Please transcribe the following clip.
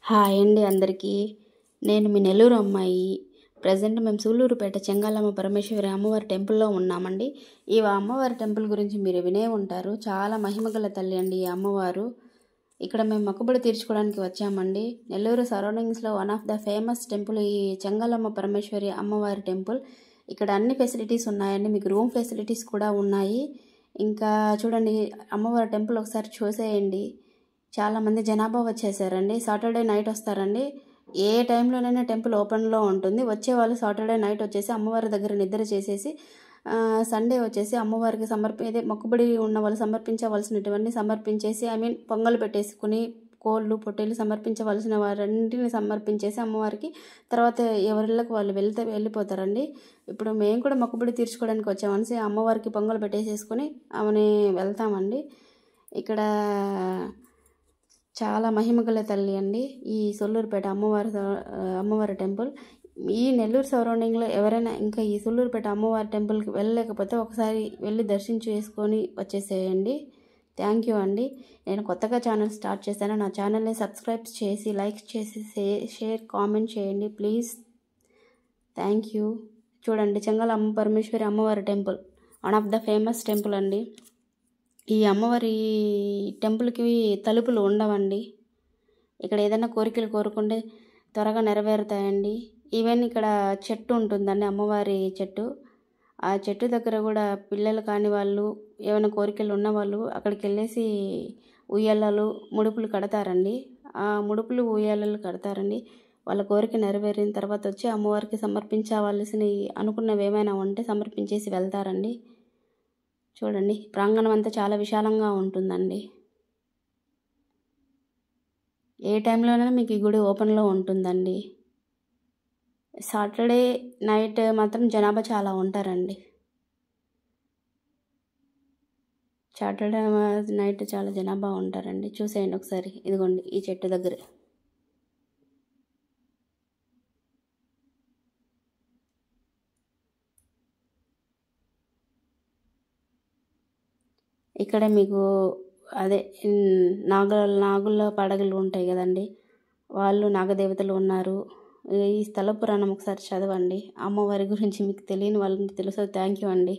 Hi అండి అందరికీ. నేను మీ నెల్లూరు అమ్మాయి. ప్రజెంట్ మేము సూళ్ళూరుపేట చెంగాలమ్మ పరమేశ్వరి అమ్మవారి టెంపుల్లో ఉన్నామండి. ఈ అమ్మవారి టెంపుల్ గురించి మీరు వినే ఉంటారు. చాలా మహిమగల తల్లి అండి ఈ అమ్మవారు. ఇక్కడ మేము మొక్కుబడి తీర్చుకోవడానికి వచ్చామండి. నెల్లూరు సరౌండింగ్స్లో one of the famous temple ఈ చెంగాలమ్మ పరమేశ్వరి అమ్మవారి టెంపుల్. ఇక్కడ అన్ని ఫెసిలిటీస్ ఉన్నాయండి. మీకు రూమ్ ఫెసిలిటీస్ కూడా ఉన్నాయి. ఇంకా చూడండి అమ్మవారి టెంపుల్ ఒకసారి చూసేయండి. చాలామంది జనాభా వచ్చేసారండి. సాటర్డే నైట్ వస్తారండి. ఏ టైంలోనైనా టెంపుల్ ఓపెన్లో ఉంటుంది. వచ్చే వాళ్ళు సాటర్డే నైట్ వచ్చేసి అమ్మవారి దగ్గర నిద్ర చేసేసి సండే వచ్చేసి అమ్మవారికి మొక్కుబడి ఉన్న వాళ్ళు సమర్పించవలసినటువన్నీ సమర్పించేసి పొంగల్ పెట్టేసుకుని కోళ్ళు పొట్టేలు సమర్పించవలసిన వారంటిని సమర్పించేసి అమ్మవారికి తర్వాత ఎవరిళ్ళకి వాళ్ళు వెళ్ళిపోతారండి. ఇప్పుడు మేము కూడా మొక్కుబడి తీర్చుకోవడానికి వచ్చామని అమ్మవారికి పొంగల్ పెట్టేసేసుకొని ఆమెని వెళ్తామండి. ఇక్కడ చాలా మహిమగల తల్లి అండి ఈ సూళ్ళూరుపేట అమ్మవారి టెంపుల్. ఈ నెల్లూరు సరౌండింగ్లో ఎవరైనా ఇంకా ఈ సూళ్ళూరుపేట అమ్మవారి టెంపుల్కి వెళ్ళలేకపోతే ఒకసారి వెళ్ళి దర్శనం చేసుకొని వచ్చేసేయండి. థ్యాంక్ యూ అండి. నేను కొత్తగా ఛానల్ స్టార్ట్ చేశాను. నా ఛానల్ని సబ్స్క్రైబ్ చేసి లైక్ చేసి షేర్ కామెంట్ చేయండి ప్లీజ్. Thank you. చూడండి చెంగాలమ్మ పరమేశ్వరి అమ్మవారి temple one of the famous temple అండి. ఈ అమ్మవారి టెంపుల్కి తలుపులు ఉండవండి. ఇక్కడ ఏదైనా కోరికలు కోరుకుంటే త్వరగా నెరవేరుతాయండి. ఈవెన్ ఇక్కడ చెట్టు ఉంటుందండి, అమ్మవారి చెట్టు. ఆ చెట్టు దగ్గర కూడా పిల్లలు కాని వాళ్ళు ఏమైనా కోరికలు ఉన్నవాళ్ళు అక్కడికి వెళ్ళేసి ఉయ్యాలలు ముడుపులు కడతారండి. ఆ ముడుపులు ఉయ్యాలలు కడతారండి. వాళ్ళ కోరిక నెరవేరిన తర్వాత వచ్చి అమ్మవారికి సమర్పించవలసిన అనుకున్నవి ఏమైనా ఉంటే సమర్పించేసి వెళ్తారండి. చూడండి ప్రాంగణం అంతా చాలా విశాలంగా ఉంటుందండి. ఏ టైంలోనైనా మీకు ఈ గుడి ఓపెన్లో ఉంటుందండి. సాటర్డే నైట్ మాత్రం జనాభా చాలా ఉంటారండి. సాటర్డే నైట్ చాలా జనాభా ఉంటారండి. చూసేయండి ఒకసారి. ఇదిగోండి ఈ చెట్టు దగ్గర ఇక్కడ మీకు అదే నాగుల పడగలు ఉంటాయి కదండి, వాళ్ళు నాగదేవతలు ఉన్నారు. ఈ స్థల పురాణం ఒకసారి చదవండి. అమ్మవారి గురించి మీకు తెలియని వాళ్ళకి తెలుసు. థ్యాంక్ యూ అండి.